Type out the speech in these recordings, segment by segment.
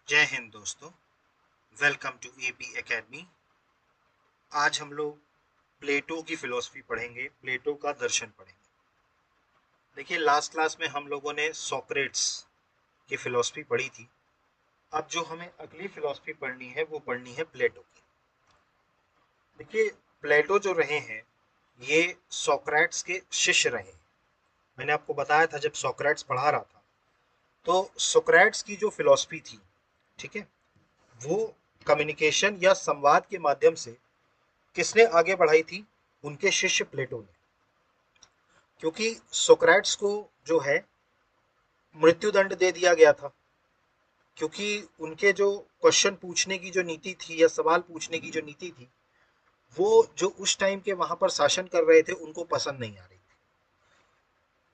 जय हिंद दोस्तों। Welcome to AB academy. आज हम लोग प्लेटो की फिलॉसफी पढ़ेंगे, प्लेटो का दर्शन पढ़ेंगे। देखिए, लास्ट क्लास में हम लोगों ने सोक्रेट्स की फिलॉसफी पढ़ी थी। अब जो हमें अगली फिलॉसफी पढ़नी है वो पढ़नी है प्लेटो की। देखिए, प्लेटो जो रहे हैं ये सोक्रेट्स के शिष्य रहे हैं। मैंने आपको बताया था जब सोक्रेट्स पढ़ा रहा था, तो सोक्रेट्स की जो फिलॉसफी थी, ठीक है, वो कम्युनिकेशन या संवाद के माध्यम से किसने आगे बढ़ाई थी? उनके शिष्य प्लेटो ने। क्योंकि सोक्रेट्स को जो है मृत्युदंड दे दिया गया था, क्योंकि उनके जो क्वेश्चन पूछने की जो नीति थी या सवाल पूछने की जो नीति थी, वो जो उस टाइम के वहां पर शासन कर रहे थे उनको पसंद नहीं आ रही थी,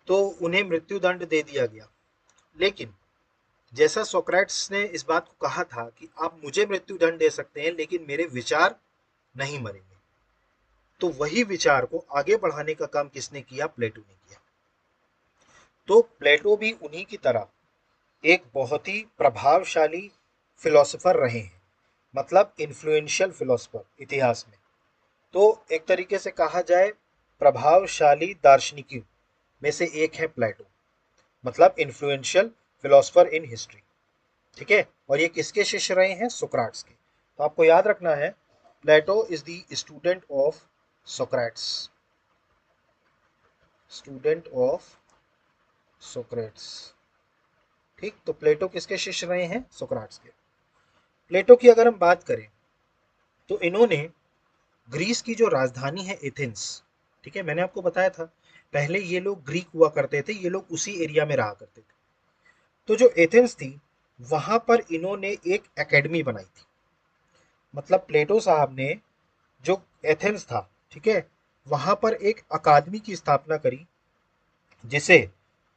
तो उन्हें मृत्युदंड दे दिया गया। लेकिन जैसा सोक्रेट्स ने इस बात को कहा था कि आप मुझे मृत्युदंड दे सकते हैं लेकिन मेरे विचार नहीं मरेंगे, तो वही विचार को आगे बढ़ाने का काम किसने किया? प्लेटो ने किया। तो प्लेटो भी उन्हीं की तरह एक बहुत ही प्रभावशाली फिलोसोफर रहे हैं, मतलब इन्फ्लुएंशियल फिलोसोफर इतिहास में। तो एक तरीके से कहा जाए प्रभावशाली दार्शनिकों में से एक है प्लेटो, मतलब इन्फ्लुएंशियल फिलोसोफर इन हिस्ट्री। ठीक है, और ये किसके शिष्य रहे हैं? सोक्राट्स के। तो आपको याद रखना है, Plato is the student of Socrates, student of Socrates. ठीक, तो प्लेटो किसके शिष्य रहे हैं? सोक्राट्स के। प्लेटो की अगर हम बात करें तो इन्होंने ग्रीस की जो राजधानी है एथेंस, ठीक है, मैंने आपको बताया था पहले ये लोग ग्रीक हुआ करते थे, ये लोग उसी एरिया में रहा करते थे। तो जो एथेंस थी वहां पर इन्होंने एक एकेडमी बनाई थी। मतलब प्लेटो साहब ने जो एथेंस था, ठीक है, वहां पर एक अकादमी की स्थापना करी, जिसे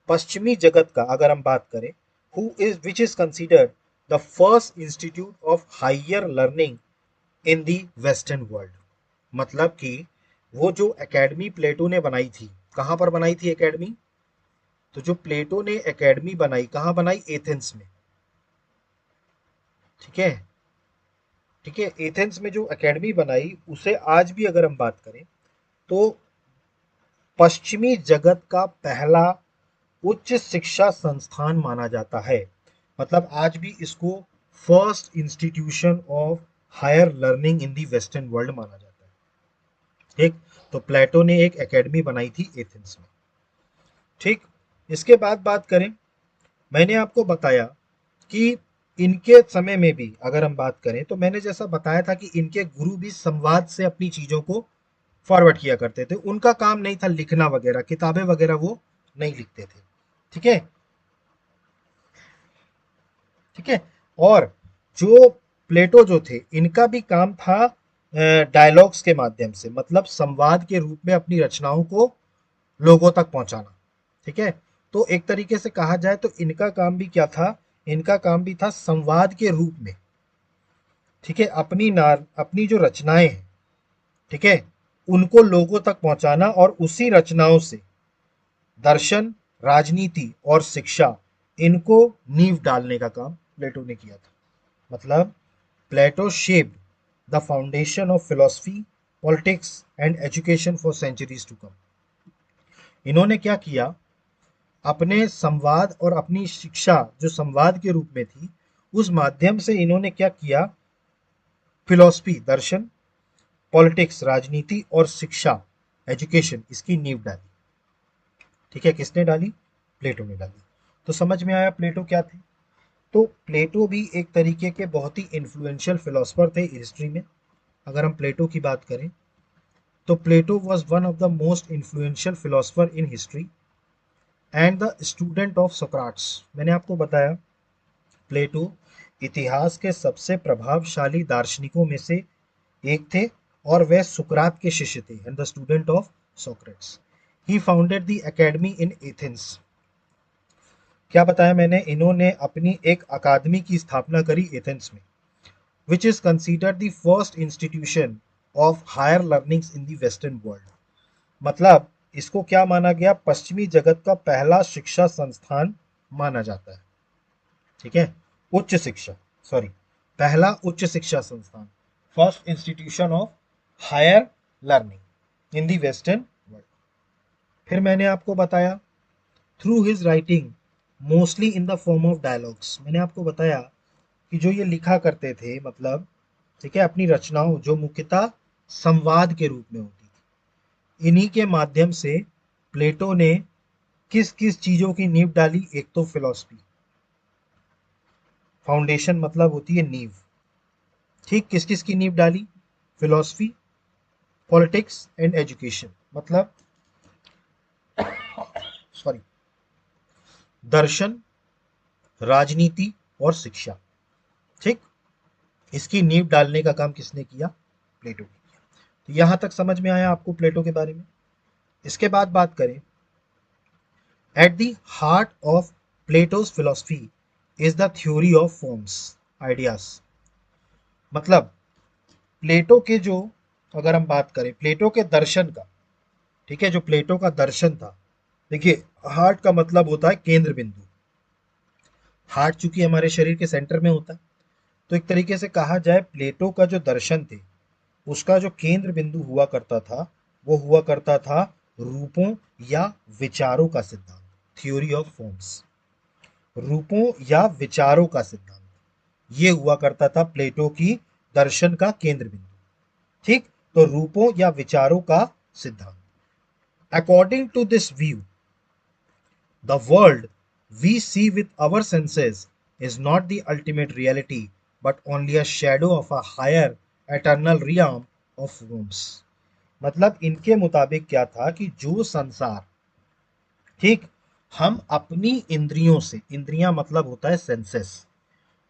पश्चिमी जगत का अगर हम बात करें, who is which is considered the first institute of higher learning in the western world. मतलब कि वो जो एकेडमी प्लेटो ने बनाई थी, कहां पर बनाई थी एकेडमी? तो जो प्लेटो ने एकेडमी बनाई, कहां बनाई? एथेंस में। ठीक है, ठीक है, एथेंस में जो एकेडमी बनाई उसे आज भी अगर हम बात करें तो पश्चिमी जगत का पहला उच्च शिक्षा संस्थान माना जाता है। मतलब आज भी इसको first institution of higher learning in the western world माना जाता है। ठीक, तो प्लेटो ने एक एकेडमी बनाई थी एथेंस में। ठीक, इसके बाद बात करें, मैंने आपको बताया कि इनके समय में भी अगर हम बात करें तो मैंने जैसा बताया था कि इनके गुरु भी संवाद से अपनी चीजों को फॉरवर्ड किया करते थे। उनका काम नहीं था लिखना वगैरह, किताबें वगैरह वो नहीं लिखते थे। ठीक है, ठीक है, और जो प्लेटो जो थे इनका भी काम था डायलॉग्स के माध्यम से, मतलब संवाद के रूप में अपनी रचनाओं को लोगों तक पहुंचाना। ठीक है, तो एक तरीके से कहा जाए तो इनका काम भी क्या था? इनका काम भी था संवाद के रूप में, ठीक है, अपनी जो रचनाएं हैं, ठीक है, उनको लोगों तक पहुंचाना, और उसी रचनाओं से दर्शन, राजनीति और शिक्षा, इनको नींव डालने का काम प्लेटो ने किया था। मतलब Plato shaped the foundation of philosophy, politics and education for centuries to come. इन्होंने क्या किया? अपने संवाद और अपनी शिक्षा जो संवाद के रूप में थी, उस माध्यम से इन्होंने क्या किया? फिलॉसफी, दर्शन, पॉलिटिक्स, राजनीति और शिक्षा, एजुकेशन, इसकी नींव डाली। ठीक है, किसने डाली? प्लेटो ने डाली। तो समझ में आया प्लेटो क्या थे? तो प्लेटो भी एक तरीके के बहुत ही इन्फ्लुएंशियल फिलोसफर थे हिस्ट्री में। अगर हम प्लेटो की बात करें तो Plato was one of the most influential philosopher in history and the student of Socrates. मैंने आपको बताया प्लेटो इतिहास के सबसे प्रभावशाली दार्शनिकों में से एक थे, और वह सुकरात के शिष्य थे, and the student of Socrates. He founded the academy in Athens. क्या बताया मैंने? इन्होंने अपनी एक अकादमी की स्थापना करी एथेंस में, which is considered the first institution of higher learnings in the western world. मतलब इसको क्या माना गया? पश्चिमी जगत का पहला शिक्षा संस्थान माना जाता है। ठीक है, उच्च शिक्षा। सॉरी, पहला उच्च शिक्षा संस्थान, first institution of higher learning in the western world. फिर मैंने आपको बताया through his writing mostly in the form of dialogues, मैंने आपको बताया कि जो ये लिखा करते थे, मतलब ठीक है, अपनी रचनाओं जो मुख्यतः संवाद के रूप में होती थी, इन्हीं के माध्यम से प्लेटो ने किस किस चीजों की नींव डाली। एक तो फिलॉसफी, फाउंडेशन मतलब होती है नींव, ठीक, किस किस की नींव डाली? फिलॉसफी, पॉलिटिक्स एंड एजुकेशन, मतलब सॉरी, दर्शन, राजनीति और शिक्षा, ठीक, इसकी नींव डालने का काम किसने किया? प्लेटो ने किया। तो यहां तक समझ में आया आपको प्लेटो के बारे में। इसके बाद बात करें, at the heart of Plato's philosophy is the theory of forms ideas, मतलब प्लेटो के जो, अगर हम बात करें प्लेटो के दर्शन का, ठीक है, जो प्लेटो का दर्शन था, देखिए हार्ट का मतलब होता है केंद्र बिंदु, हार्ट चूंकि हमारे शरीर के सेंटर में होता है, तो एक तरीके से कहा जाए प्लेटो का जो दर्शन थे उसका जो केंद्र बिंदु हुआ करता था वो हुआ करता था रूपों या विचारों का सिद्धांत, थ्योरी ऑफ फॉर्म्स, रूपों या विचारों का सिद्धांत, ये हुआ करता था प्लेटो की दर्शन का केंद्र बिंदु, ठीक। तो रूपों या विचारों का सिद्धांत, according to this view the world we see with our senses is not the ultimate reality, but only a shadow of a higher eternal realm of forms। मतलब इनके मुताबिक क्या था कि जो संसार, ठीक, हम अपनी इंद्रियों से, इंद्रियां मतलब होता है सेंसेस,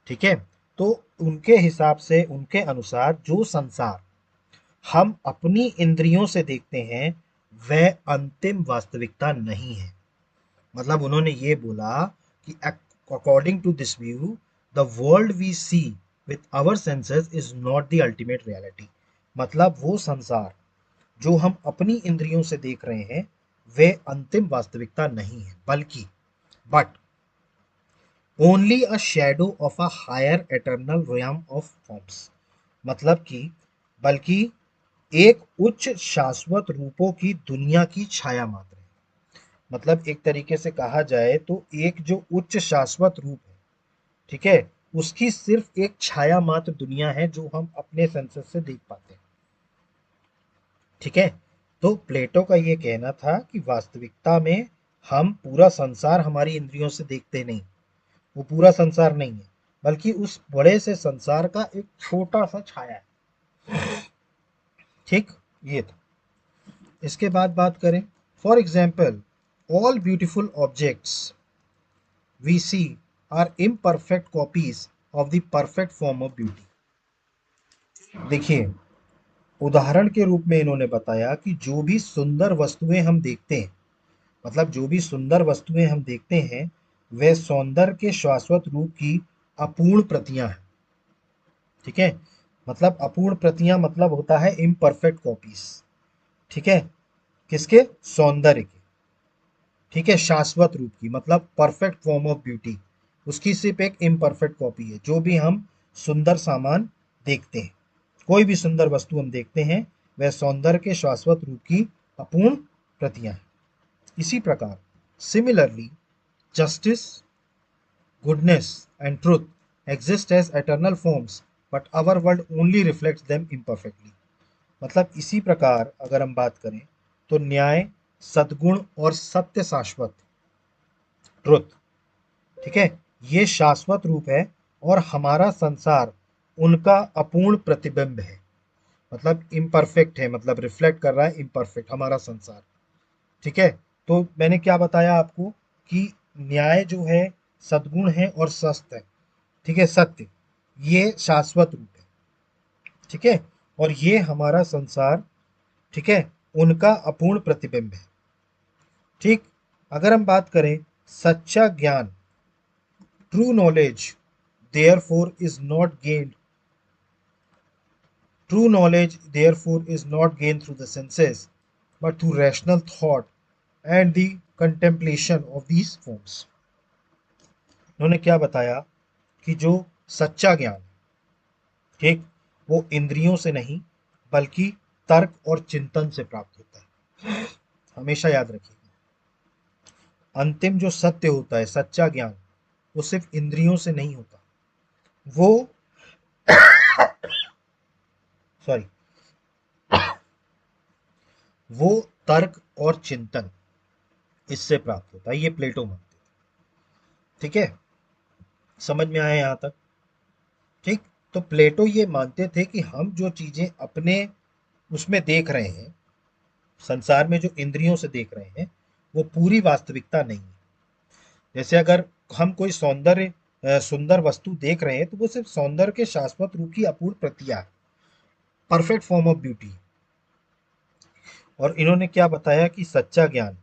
ठीक है, तो उनके हिसाब से, उनके अनुसार जो संसार हम अपनी इंद्रियों से देखते हैं वह अंतिम वास्तविकता नहीं है। मतलब उन्होंने ये बोला कि according to this view the world we see with our senses is not the ultimate reality, मतलब वो संसार जो हम अपनी इंद्रियों से देख रहे हैं वे अंतिम वास्तविकता नहीं है, बल्कि but only a shadow of a higher eternal realm of forms, मतलब कि बल्कि एक उच्च शाश्वत रूपों की दुनिया की छाया मात्र है। मतलब एक तरीके से कहा जाए तो एक जो उच्च शाश्वत रूप है, ठीक है, उसकी सिर्फ एक छाया मात्र दुनिया है जो हम अपने सेंसेस से देख पाते हैं, ठीक है। तो प्लेटो का ये कहना था कि वास्तविकता में हम पूरा संसार हमारी इंद्रियों से देखते नहीं, वो पूरा संसार नहीं है, बल्कि उस बड़े से संसार का एक छोटा सा छाया है, ठीक, ये था। इसके बाद बात करें, for example all beautiful objects we see are imperfect copies of the perfect form of beauty। देखिए, उदाहरण के रूप में इन्होंने बताया कि जो भी सुंदर वस्तुएं हम देखते हैं, मतलब जो भी सुंदर वस्तुएं हम देखते हैं वे सौंदर्य के शाश्वत रूप की अपूर्ण प्रतियां हैं, ठीक है, मतलब अपूर्ण प्रतियां मतलब होता है इम्परफेक्ट कॉपीज, ठीक है, किसके? सौंदर्य के, ठीक है, शाश्वत रूप की, मतलब परफेक्ट फॉर्म ऑफ ब्यूटी, उसकी सिर्फ एक इम्परफेक्ट कॉपी है। जो भी हम सुंदर सामान देखते हैं, कोई भी सुंदर वस्तु हम देखते हैं वह सौंदर्य के शाश्वत रूप की अपूर्ण प्रतियां हैं। इसी प्रकार similarly justice, goodness and truth exist as eternal forms but our world only reflects them imperfectly. मतलब इसी प्रकार अगर हम बात करें तो न्याय, सद्गुण और सत्य शाश्वत, ट्रुथ, ठीक है, ये शाश्वत रूप है और हमारा संसार उनका अपूर्ण प्रतिबिंब है, मतलब इम्परफेक्ट है, मतलब रिफ्लेक्ट कर रहा है इम्परफेक्ट हमारा संसार, ठीक है। तो मैंने क्या बताया आपको कि न्याय जो है, सद्गुण है और सत्य है, ठीक है, सत्य, ये शाश्वत रूप है, ठीक है, और ये हमारा संसार, ठीक है, उनका अपूर्ण प्रतिबिंब है, ठीक। अगर हम बात करें सच्चा ज्ञान, true knowledge therefore is not gained true knowledge therefore is not gained through the senses but through rational thought and the contemplation of these forms। उन्होंने क्या बताया कि जो सच्चा ज्ञान, ठीक, वो इंद्रियों से नहीं बल्कि तर्क और चिंतन से प्राप्त होता है। हमेशा याद रखिएगा, अंतिम जो सत्य होता है, सच्चा ज्ञान, वो सिर्फ इंद्रियों से नहीं होता, वो सॉरी वो तर्क और चिंतन, इससे प्राप्त होता है। ये प्लेटो मानते थे। ठीक है, समझ में आया यहाँ तक? ठीक। तो प्लेटो ये मानते थे कि हम जो चीजें अपने उसमें देख रहे हैं, संसार में जो इंद्रियों से देख रहे हैं, वो पूरी वास्तविकता नहीं है। जैसे अगर हम कोई सुंदर वस्तु देख रहे हैं, तो वो सिर्फ सौंदर्य के शाश्वत रूप की अपूर्ण प्रतिया है, परफेक्ट फॉर्म ऑफ ब्यूटी। और इन्होंने क्या बताया कि सच्चा ज्ञान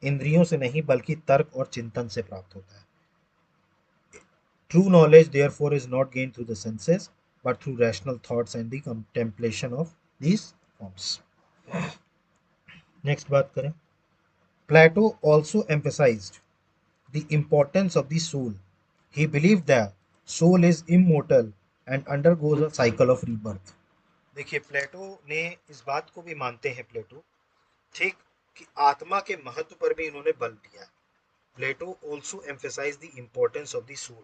इंद्रियों से नहीं बल्कि तर्क और चिंतन से प्राप्त होता है। True knowledge, therefore, is not gained through the senses, but through rational thoughts and the contemplation of these forms. Next बात करें, Plato also emphasized the importance of the soul. He believed that soul is immortal and undergoes a cycle of rebirth. देखिए, प्लेटो ने इस बात को भी मानते हैं, प्लेटो, ठीक, कि आत्मा के महत्व पर भी इन्होंने बल दिया है। Plato also emphasize the importance of the soul,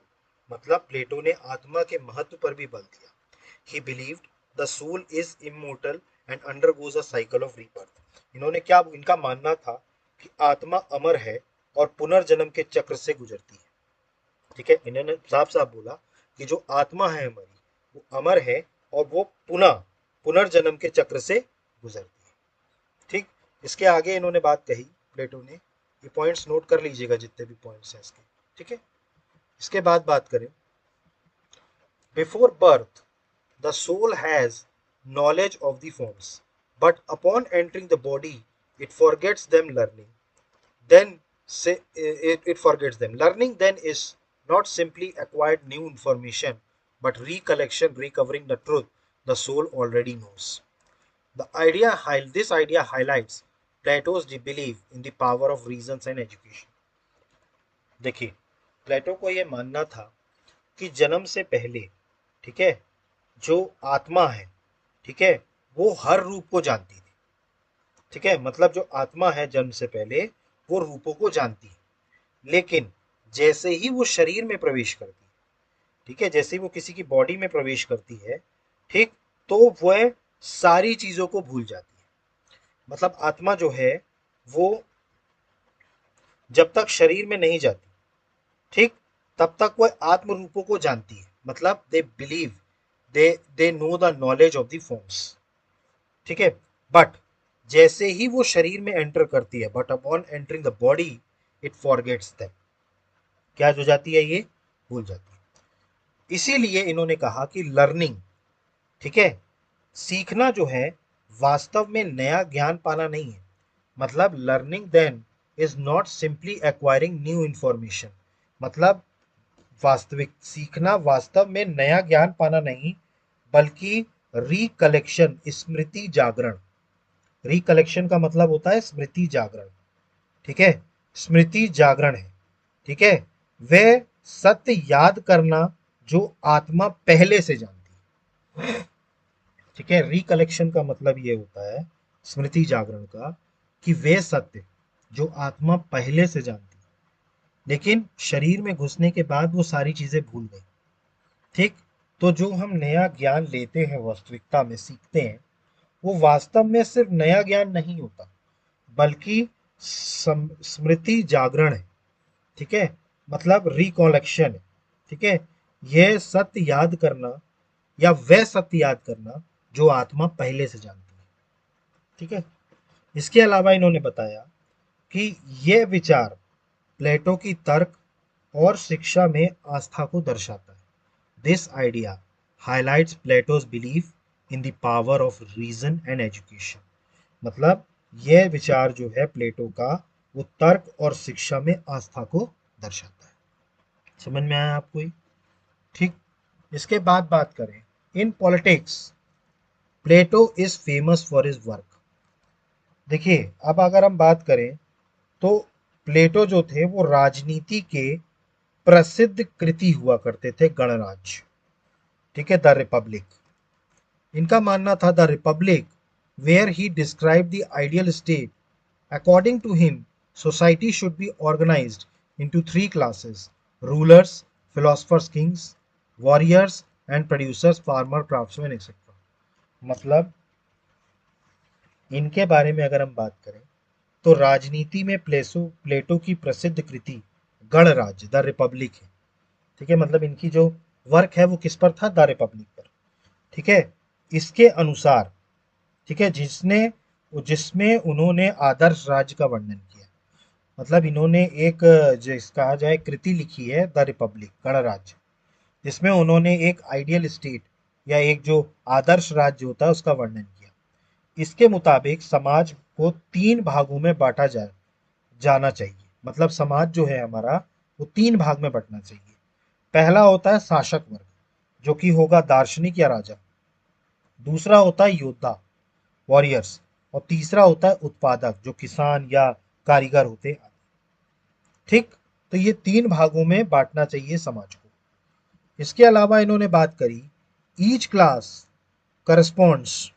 मतलब प्लेटो ने आत्मा के महत्व पर भी बल दिया। He believed the soul is immortal and undergoes a cycle of rebirth. इन्होंने क्या, इनका मानना था कि आत्मा अमर है और पुनर्जन्म के चक्र से गुजरती है। ठीक है, इन्होंने साफ साफ बोला कि जो आत्मा है हमारी, वो अमर है और वो पुनर्जन्म के चक्र से गुजरती है। ठीक, इसके आगे इन्होंने बात कही प्लेटो ने, ये पॉइंट्स नोट कर लीजिएगा जितने भी पॉइंट्स हैं इसके। ठीक है, इसके बाद बात करें, before birth the soul has knowledge of the forms, but upon entering the body it forgets them learning, then say it forgets them. Learning then is not simply acquired new information, but recollection recovering the truth the soul already knows. This idea highlights Plato's belief in the power of reasons and education. देखिए, प्लेटो को यह मानना था कि जन्म से पहले, ठीक है, जो आत्मा है, ठीक है, वो हर रूप को जानती थी। ठीक है, मतलब जो आत्मा है जन्म से पहले वो रूपों को जानती है, लेकिन जैसे ही वो शरीर में प्रवेश करती है, ठीक है, जैसे ही वो किसी की बॉडी में प्रवेश करती है, ठीक, तो वह सारी चीजों को भूल जाती है। मतलब आत्मा जो है वो जब तक शरीर में नहीं जाती, ठीक, तब तक वह आत्म रूपों को जानती है। मतलब they believe, they know the knowledge of the forms. ठीक है, बट जैसे ही वो शरीर में एंटर करती है, but upon entering the body it forgets them, क्या हो जाती है, ये भूल जाती है। इसीलिए इन्होंने कहा कि लर्निंग, ठीक है, सीखना जो है वास्तव में नया ज्ञान पाना नहीं है। मतलब learning then is not simply acquiring new information, मतलब वास्तविक सीखना वास्तव में नया ज्ञान पाना नहीं, बल्कि रिकलेक्शन, स्मृति जागरण। रिकलेक्शन का मतलब होता है स्मृति जागरण। ठीक है, स्मृति जागरण है। ठीक है, वह सत्य याद करना जो आत्मा पहले से जानती है। ठीक है, रिकलेक्शन का मतलब ये होता है स्मृति जागरण का, कि वे सत्य जो आत्मा पहले से जानती है, लेकिन शरीर में घुसने के बाद वो सारी चीजें भूल गई। ठीक, तो जो हम नया ज्ञान लेते हैं, वास्तविकता में सीखते हैं, वो वास्तव में सिर्फ नया ज्ञान नहीं होता, बल्कि स्मृति जागरण है। ठीक है, मतलब रिकॉलेक्शन है। ठीक है, यह सत्य याद करना या वह सत्य याद करना जो आत्मा पहले से जानती है। ठीक है, इसके अलावा इन्होंने बताया कि यह विचार प्लेटो की तर्क और शिक्षा में आस्था को दर्शाता है। This idea highlights Plato's belief in the power of reason and education. मतलब यह विचार जो है प्लेटो का, वो तर्क और शिक्षा में आस्था को दर्शाता है। समझ में आया आपको ये? ठीक, इसके बाद बात करें, in politics Plato is famous for his work. देखिए, अब अगर हम बात करें तो प्लेटो जो थे वो राजनीति के प्रसिद्ध कृति हुआ करते थे, गणराज्य। ठीक है, द रिपब्लिक। इनका मानना था the Republic where he describe the ideal state. According to him society should be organized into three classes: rulers, philosophers kings, warriors and producers, farmer, craftsman etcetera. मतलब इनके बारे में अगर हम बात करें तो राजनीति में प्लेटो की प्रसिद्ध कृति गणराज्य द रिपब्लिक है। ठीक है, मतलब इनकी जो वर्क है वो किस पर था? द रिपब्लिक पर। ठीक है, इसके अनुसार, ठीक है, जिसमें उन्होंने आदर्श राज्य का वर्णन किया। मतलब इन्होंने एक जिस कहा जाए कृति लिखी है द रिपब्लिक गणराज्य, जिसमें उन्होंने एक आइडियल स्टेट या एक जो आदर्श राज्य होता है उसका वर्णन किया। इसके मुताबिक समाज को तीन भागों में बांटा जाना चाहिए। मतलब समाज जो है हमारा वो तीन भाग में बंटना चाहिए। पहला होता है शासक वर्ग, जो कि होगा दार्शनिक या राजा। दूसरा होता है योद्धा, वॉरियर्स। और तीसरा होता है उत्पादक, जो किसान या कारीगर होते हैं। ठीक, तो ये तीन भागों में बांटना चाहिए समाज को। इसके अलावा इन्होंने बात करी each class corresponds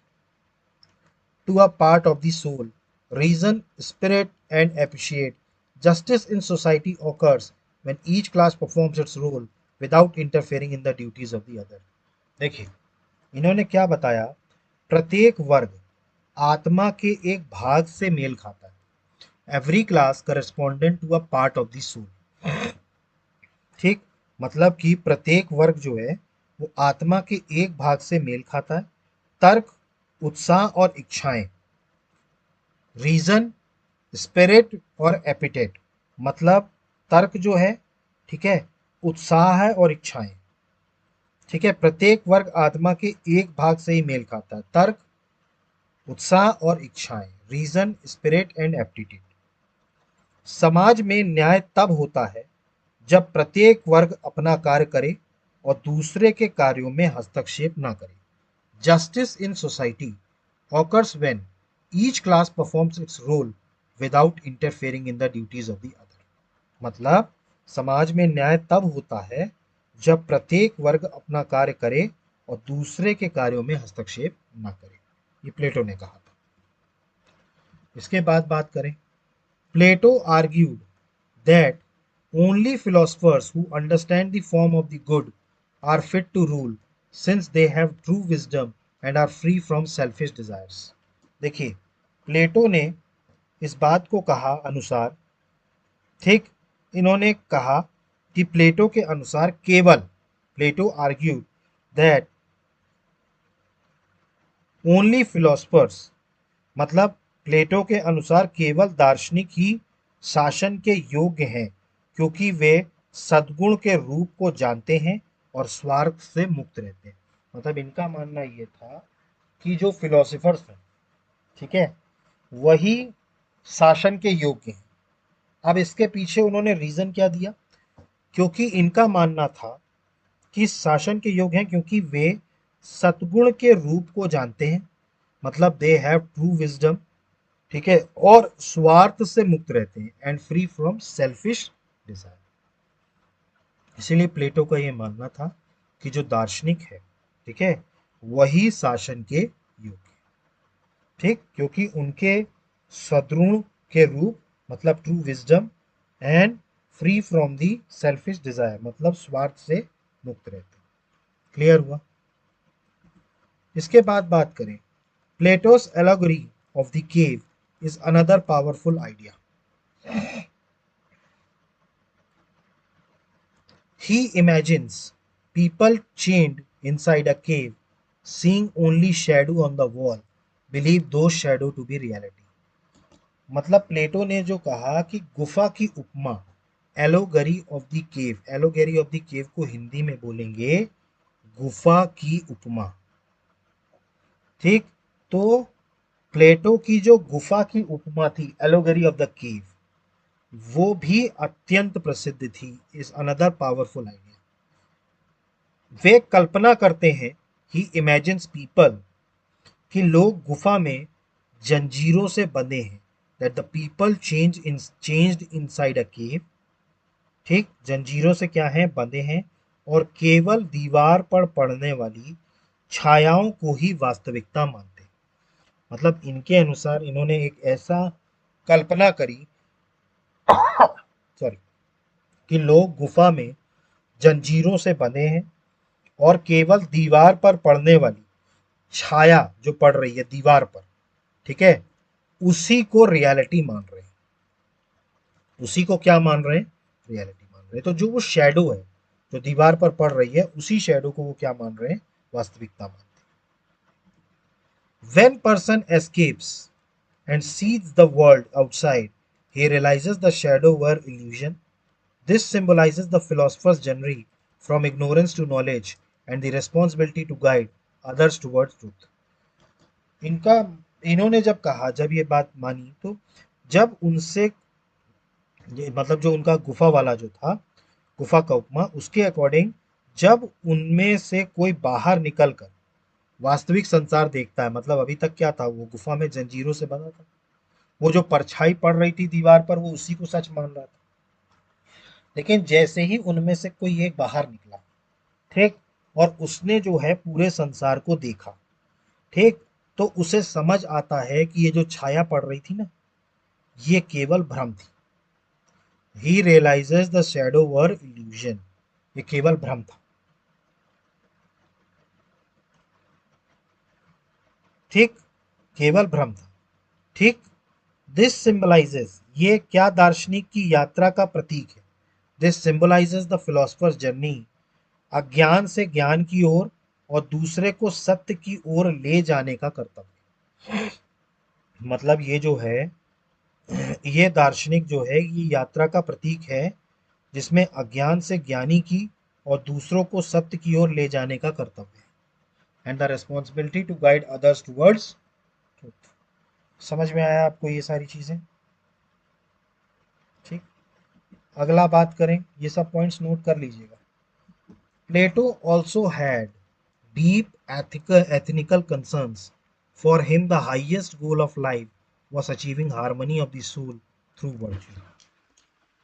to a part of the soul, reason, spirit, and appreciate. Justice in society occurs when each class performs its role without interfering in the duties of the other. देखिए, इन्होंने क्या बताया? प्रत्येक वर्ग आत्मा के एक भाग से मेल खाता है। Every class correspondent to a part of the soul. ठीक, मतलब कि प्रत्येक वर्ग जो है वो आत्मा के एक भाग से मेल खाता है। तर्क, उत्साह और इच्छाएं, रीजन, स्पिरिट और एपिटेट। मतलब तर्क जो है, ठीक है, उत्साह है और इच्छाएं। ठीक है, प्रत्येक वर्ग आत्मा के एक भाग से ही मेल खाता है। तर्क, उत्साह और इच्छाएं, रीजन, स्पिरिट एंड एप्टीट्यूड। समाज में न्याय तब होता है जब प्रत्येक वर्ग अपना कार्य करे और दूसरे के कार्यों में हस्तक्षेप ना करे। Justice in society occurs when each class performs its role without interfering in the duties of the other. मतलब समाज में न्याय तब होता है जब प्रत्येक वर्ग अपना कार्य करे और दूसरे के कार्यों में हस्तक्षेप ना करे। ये प्लेटो ने कहा था। इसके बाद बात करें, प्लेटो argued that only philosophers who understand the form of the good are fit to rule since they have true wisdom and are free from selfish desires. देखिए, प्लेटो ने इस बात को कहा अनुसार, ठीक, इन्होंने कहा कि प्लेटो के अनुसार केवल, प्लेटो आर्ग्यू दैट ओनली फिलोसफर्स, मतलब प्लेटो के अनुसार केवल दार्शनिक ही शासन के योग्य हैं, क्योंकि वे सद्गुण के रूप को जानते हैं और स्वार्थ से मुक्त रहते हैं। मतलब इनका मानना ये था कि जो फिलोसफर्स हैं, ठीक है, वही शासन के योग्य हैं। अब इसके पीछे उन्होंने रीजन क्या दिया? क्योंकि इनका मानना था कि शासन के योग्य हैं क्योंकि वे सद्गुण के रूप को जानते हैं। मतलब दे हैव ट्रू विजडम, ठीक है, और स्वार्थ से मुक्त रहते हैं, and free from selfish desire. इसीलिए प्लेटो का ये मानना था कि जो दार्शनिक है, ठीक है, वही शासन के योग्य। ठीक, क्योंकि उनके सद्गुण के रूप, मतलब true wisdom, and free from the selfish desire, मतलब स्वार्थ से मुक्त रहते। क्लियर हुआ? इसके बाद बात करें, plateaus allegory of the cave is another powerful idea. He imagines people chained inside a cave, seeing only shadow on the wall, believe those shadow to be reality. मतलब प्लेटो ने जो कहा कि गुफा की उपमा, allegory of the cave, allegory of the cave को हिंदी में बोलेंगे गुफा की उपमा। ठीक, तो प्लेटो की जो गुफा की उपमा थी, एलोगरी ऑफ द केव, वो भी अत्यंत प्रसिद्ध थी। Is another powerful idea. वे कल्पना करते हैं, ही इमेजिन्स पीपल, कि लोग गुफा में जंजीरों से बंधे हैं, that the people changed inside a cave. ठीक, जंजीरों से क्या है? बंधे हैं। और केवल दीवार पर पड़ने वाली छायाओं को ही वास्तविकता मानते हैं। मतलब इनके अनुसार इन्होंने एक ऐसा कल्पना करी सॉरी कि लोग गुफा में जंजीरों से बंधे हैं और केवल दीवार पर पड़ने वाली छाया जो पड़ रही है दीवार पर, ठीक है, उसी को रियलिटी मान रहे हैं। उसी को क्या मान रहे हैं? रियलिटी मान रहे हैं। तो जो वो शैडो है जो दीवार पर पड़ रही है, उसी शैडो को वो क्या मान रहे हैं? वास्तविकता मानते हैं। When person escapes and sees the world outside, he realizes the shadow were illusion. This symbolizes the philosopher's journey from ignorance to knowledge and the responsibility to guide others towards truth. इनका इन्होंने जब कहा, जब ये बात मानी, तो जब उनसे ये मतलब जो उनका गुफा वाला जो था, गुफा का उपमा, उसके अकॉर्डिंग जब उनमें से कोई बाहर निकल कर वास्तविक संसार देखता है, मतलब अभी तक क्या था, वो गुफा में जंजीरों से बंधा था, वो जो परछाई पड़ रही थी दीवार पर वो उसी को सच मान रहा था। लेकिन जैसे ही उनमें से कोई एक बाहर निकला, ठीक, और उसने जो है पूरे संसार को देखा, ठीक, तो उसे समझ आता है कि ये जो छाया पड़ रही थी ना, ये केवल भ्रम थी। He realizes the shadow were illusion, ये केवल भ्रम था। ठीक, केवल भ्रम था। ठीक, दिस सिंबलाइजेस, ये क्या दार्शनिक की यात्रा का प्रतीक है। This symbolizes the philosophers journey, अज्ञान से ज्ञान की ओर और दूसरे को सत्य की ओर ले जाने का कर्तव्य। मतलब ये जो है, ये दार्शनिक जो है ये यात्रा का प्रतीक है जिसमें अज्ञान से ज्ञानी की और दूसरों को सत्य की ओर ले जाने का कर्तव्य है। And the responsibility to guide others towards truth. समझ में आया आपको ये सारी चीजें? ठीक, अगला बात करें, ये सब पॉइंट्स नोट कर लीजिएगा। Plato also had deep ethnical concerns. For him, the highest goal of life was achieving harmony of the soul through virtue.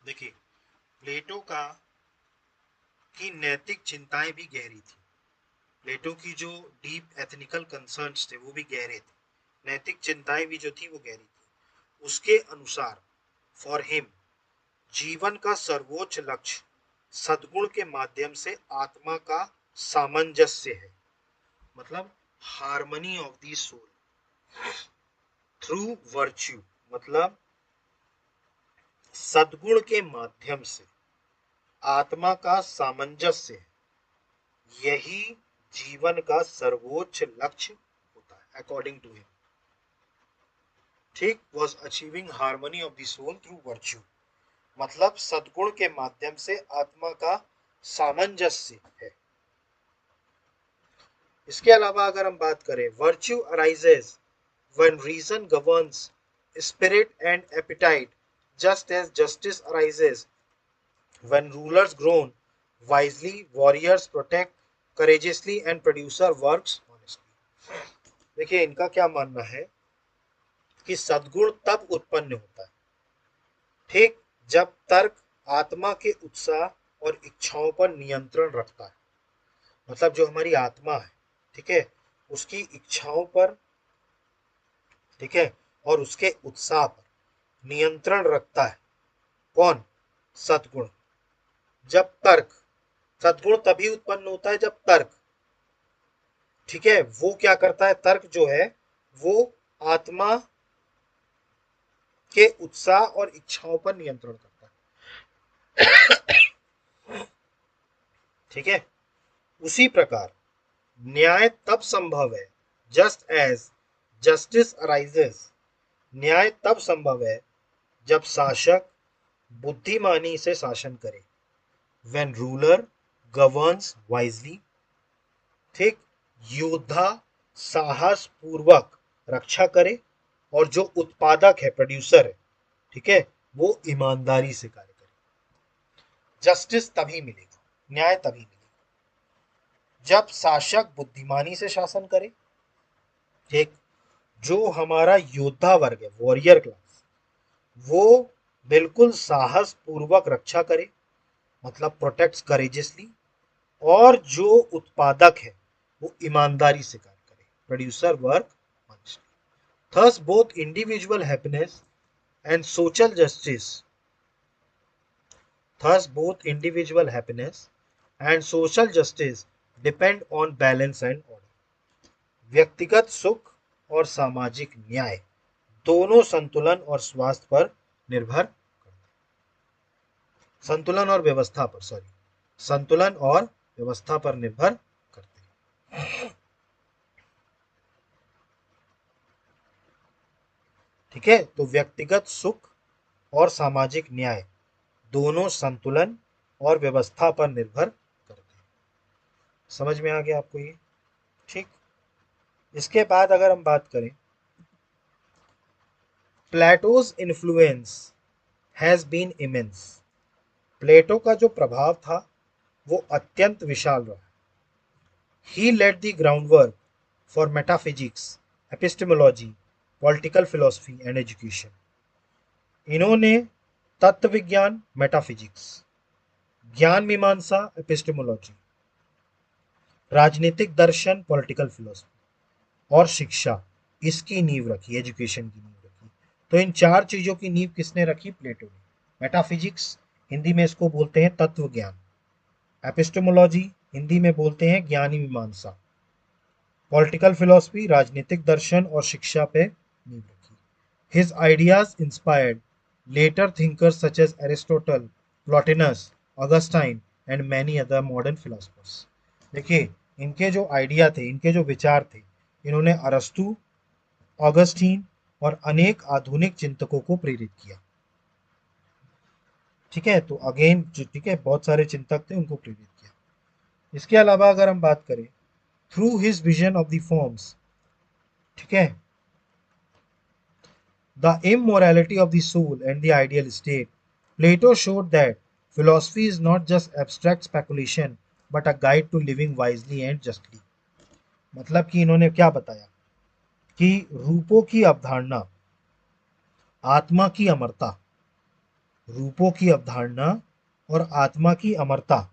देखिए, प्लेटो का की नैतिक चिंताएं भी गहरी थी। प्लेटो की जो डीप एथनिकल कंसर्न्स थे वो भी गहरे थे, नैतिक चिंताएं भी जो थी वो गहरी थी। उसके अनुसार फॉर हिम, जीवन का सर्वोच्च लक्ष्य सद्गुण के माध्यम से आत्मा का सामंजस्य है। मतलब harmony of the soul through virtue, मतलब सद्गुण के माध्यम से आत्मा का सामंजस्य है, यही जीवन का सर्वोच्च लक्ष्य होता है अकॉर्डिंग टू हिम। ठीक, was achieving harmony of the soul through virtue, मतलब सद्गुण के माध्यम से आत्मा का सामंजस्य है। इसके अलावा अगर हम बात करें, virtue arises when reason governs spirit and appetite, just as justice arises when rulers groan wisely, warriors protect courageously and producer works honestly. देखिए, इनका क्या मानना है कि सद्गुण तब उत्पन्न होता है, ठीक, जब तर्क आत्मा के उत्साह और इच्छाओं पर नियंत्रण रखता है। मतलब जो हमारी आत्मा है, ठीक है, उसकी इच्छाओं पर, ठीक है, और उसके उत्साह पर नियंत्रण रखता है। कौन? सद्गुण। जब तर्क, सद्गुण तभी उत्पन्न होता है जब तर्क, ठीक है, वो क्या करता है, तर्क जो है वो आत्मा के उत्साह और इच्छाओं पर नियंत्रण करता है। ठीक है, उसी प्रकार न्याय तब संभव है, जस्ट एज जस्टिस अराइजेस, न्याय तब संभव है जब शासक बुद्धिमानी से शासन करे। When ruler governs wisely, ठीक, योद्धा साहस पूर्वक रक्षा करे, और जो उत्पादक है, प्रोड्यूसर है, ठीक है, वो ईमानदारी से कार्य करे। जस्टिस तभी मिलेगा, न्याय तभी मिलेगा जब शासक बुद्धिमानी से शासन करे, ठीक, जो हमारा योद्धा वर्ग है, वॉरियर क्लास, वो बिल्कुल साहस पूर्वक रक्षा करे, मतलब प्रोटेक्ट्स करेजियसली, और जो उत्पादक है वो ईमानदारी से कार्य करे। Producer work honestly. Thus both individual happiness and social justice Thus, both individual happiness and social justice depend on balance and order. व्यक्तिगत सुख और सामाजिक न्याय दोनों संतुलन और स्वास्थ्य पर निर्भर संतुलन और व्यवस्था पर संतुलन और व्यवस्था पर निर्भर करते हैं। ठीक है, तो व्यक्तिगत सुख और सामाजिक न्याय दोनों संतुलन और व्यवस्था पर निर्भर करते हैं। समझ में आ गया आपको ये? ठीक। इसके बाद अगर हम बात करें, Plato's influence has been immense. Plato का जो प्रभाव था वो अत्यंत विशाल रहा। He laid the groundwork for metaphysics, epistemology, political philosophy and education. इन्होंने तत्व विज्ञान मेटाफिजिक्स, ज्ञान मीमांसा एपिस्टेमोलॉजी, राजनीतिक दर्शन पॉलिटिकल फिलोसफी और शिक्षा, इसकी नींव रखी, एजुकेशन की नींव रखी। तो इन चार चीजों की नींव किसने रखी? प्लेटो ने। मेटाफिजिक्स, हिंदी में इसको बोलते हैं तत्व ज्ञान। एपिस्टेमोलॉजी, हिंदी में बोलते हैं ज्ञानी मीमांसा। पॉलिटिकल फिलोसफी, राजनीतिक दर्शन और शिक्षा पे नींव रखी। His ideas inspired later thinkers such as Aristotle, Plotinus, Augustine and many other modern philosophers। देखिए, इनके जो आइडिया थे, इनके जो विचार थे, इन्होंने अरस्तु, ऑगस्टीन और अनेक आधुनिक चिंतकों को प्रेरित किया। ठीक है, तो अगेन ठीक है, बहुत सारे चिंतक थे, उनको प्रेरित किया। इसके अलावा अगर हम बात करें, through his vision of the forms, ठीक है, the immorality of the soul and the ideal state, Plato showed that philosophy is not just abstract speculation but a guide to living wisely and justly। मतलब कि इन्होंने क्या बताया कि रूपों की अवधारणा, आत्मा की अमरता, रूपों की अवधारणा और आत्मा की अमरता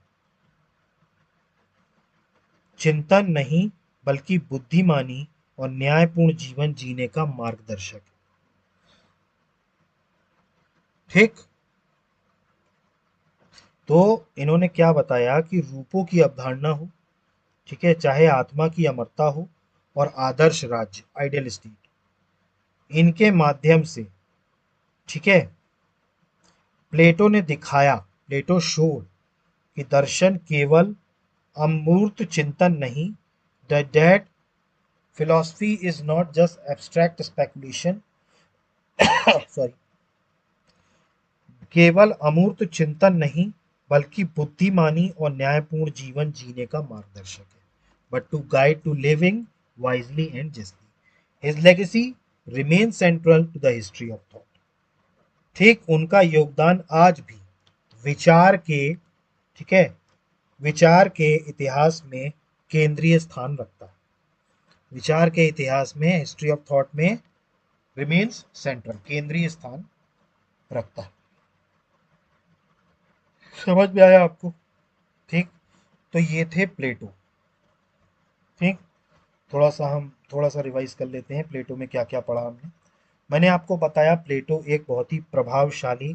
चिंतन नहीं बल्कि बुद्धिमानी और न्यायपूर्ण जीवन जीने का मार्गदर्शक है। ठीक, तो इन्होंने क्या बताया कि रूपों की अवधारणा हो, ठीक है, चाहे आत्मा की अमरता हो और आदर्श राज्य, आइडियल स्टेट, इनके माध्यम से, ठीक है, प्लेटो ने दिखाया, प्लेटो शोड कि दर्शन केवल अमूर्त चिंतन नहीं, that philosophy is not just abstract speculation sorry, केवल अमूर्त चिंतन नहीं बल्कि बुद्धिमानी और न्यायपूर्ण जीवन जीने का मार्गदर्शक है, but to guide to living wisely and justly. His legacy remain central to the history of thought. ठीक, उनका योगदान आज भी विचार के, ठीक है, विचार के इतिहास में केंद्रीय स्थान रखता है। विचार के इतिहास में, हिस्ट्री ऑफ थॉट में रिमेन्स सेंट्रल, केंद्रीय स्थान रखता है। समझ में आया आपको? ठीक, तो ये थे प्लेटो। ठीक, थोड़ा सा रिवाइज कर लेते हैं प्लेटो में क्या क्या पढ़ा हमने। मैंने आपको बताया प्लेटो एक बहुत ही प्रभावशाली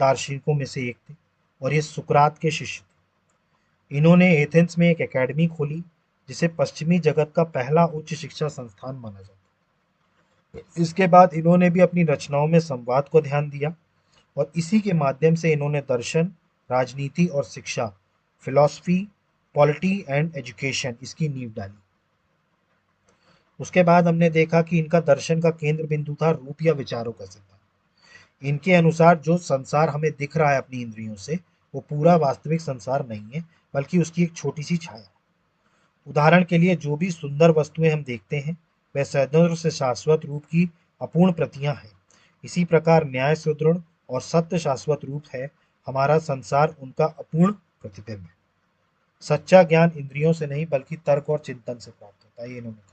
दार्शनिकों में से एक थे और ये सुकरात के शिष्य थे। इन्होंने एथेंस में एक एकेडमी खोली जिसे पश्चिमी जगत का पहला उच्च शिक्षा संस्थान माना जाता है। इसके बाद इन्होंने भी अपनी रचनाओं में संवाद को ध्यान दिया और इसी के माध्यम से इन्होंने दर्शन, राजनीति और शिक्षा, फिलॉसफी, पॉलिटी एंड एजुकेशन, इसकी नींव डाली। उसके बाद हमने देखा कि इनका दर्शन का केंद्र बिंदु था रूप या विचारों का सिद्धांत। इनके अनुसार जो संसार हमें दिख रहा है अपनी इंद्रियों से, वो पूरा वास्तविक संसार नहीं है बल्कि उसकी एक छोटी सी छाया। उदाहरण के लिए, जो भी सुंदर वस्तुएं हम देखते हैं वह सदैव से शाश्वत रूप की अपूर्ण प्रतियां हैं। इसी प्रकार न्याय सुदृढ़ और सत्य शाश्वत रूप है, हमारा संसार उनका अपूर्ण प्रतिबिंब है। सच्चा ज्ञान इंद्रियों से नहीं बल्कि तर्क और चिंतन से प्राप्त होता है, ये इन्होंने कहा।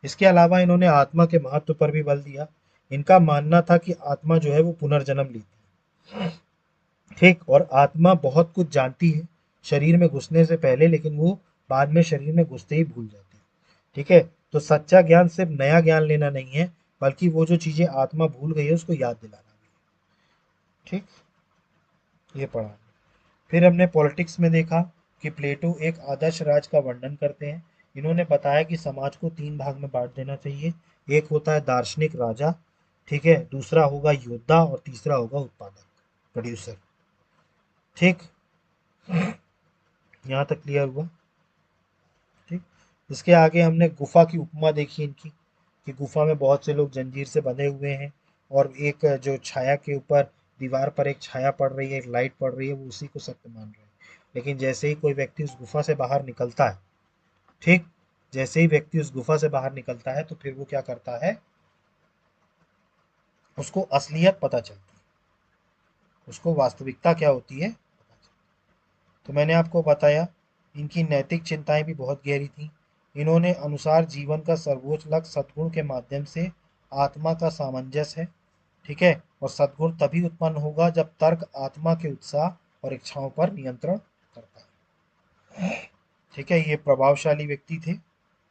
इसके अलावा इन्होंने आत्मा के महत्व पर भी बल दिया। इनका मानना था कि आत्मा जो है वो पुनर्जन्म लेती है। ठीक, और आत्मा बहुत कुछ जानती है, शरीर में घुसने से पहले, लेकिन वो बाद में शरीर में घुसते ही भूल जाते हैं। ठीक है, तो सच्चा ज्ञान सिर्फ नया ज्ञान लेना नहीं है, बल्कि वो जो चीजें आत्मा भूल गई है उसको याद दिलाना भी है। ठीक, ये पढ़ा। फिर हमने पॉलिटिक्स में देखा कि प्लेटो एक आदर्श राज का वर्णन करते हैं। इन्होंने बताया कि समाज को तीन भाग में बांट देना चाहिए। एक होता है दार्शनिक राजा, ठीक है, दूसरा होगा योद्धा, और तीसरा होगा उत्पादक, प्रोड्यूसर। ठीक, यहाँ तक क्लियर हुआ। ठीक, इसके आगे हमने गुफा की उपमा देखी इनकी, कि गुफा में बहुत से लोग जंजीर से बंधे हुए हैं, और एक जो छाया के ऊपर, दीवार पर एक छाया पड़ रही है, एक लाइट पड़ रही है, वो उसी को सत्य मान रहे हैं। लेकिन जैसे ही कोई व्यक्ति उस गुफा से बाहर निकलता है, ठीक, जैसे ही व्यक्ति उस गुफा से बाहर निकलता है तो फिर वो क्या करता है, उसको असलियत पता चलती है, उसको वास्तविकता क्या होती है पता चलती है। तो मैंने आपको बताया, इनकी नैतिक चिंताएं भी बहुत गहरी थी। इन्होंने अनुसार जीवन का सर्वोच्च लक्ष्य सद्गुण के माध्यम से आत्मा का सामंजस्य है। ठीक है, और सद्गुण तभी उत्पन्न होगा जब तर्क आत्मा के उत्साह और इच्छाओं पर नियंत्रण करता है। ठीक है, ये प्रभावशाली व्यक्ति थे।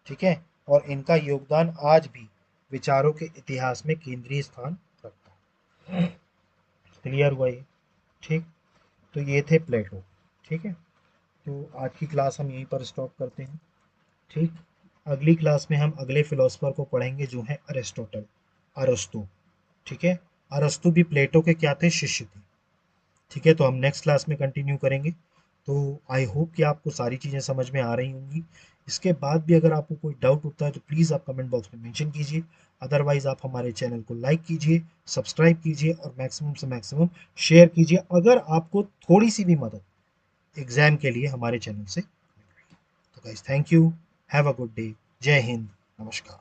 ठीक है, और इनका योगदान आज भी विचारों के इतिहास में केंद्रीय स्थान रखता है। क्लियर हुआ ये? ठीक, तो ये थे प्लेटो। ठीक है, तो आज की क्लास हम यहीं पर स्टॉप करते हैं। ठीक, अगली क्लास में हम अगले फिलोसफर को पढ़ेंगे जो है अरिस्टोटल, अरस्तु। ठीक है, अरस्तु भी प्लेटो के क्या थे, शिष्य थे। ठीक है, तो हम नेक्स्ट क्लास में कंटिन्यू करेंगे। तो आई होप कि आपको सारी चीज़ें समझ में आ रही होंगी। इसके बाद भी अगर आपको कोई डाउट होता है तो प्लीज़ आप कमेंट बॉक्स में मेंशन कीजिए। अदरवाइज़ आप हमारे चैनल को लाइक कीजिए, सब्सक्राइब कीजिए, और मैक्सिमम से मैक्सिमम शेयर कीजिए अगर आपको थोड़ी सी भी मदद एग्जाम के लिए हमारे चैनल से। तो guys, thank you, have a good day, जय हिंद, नमस्कार।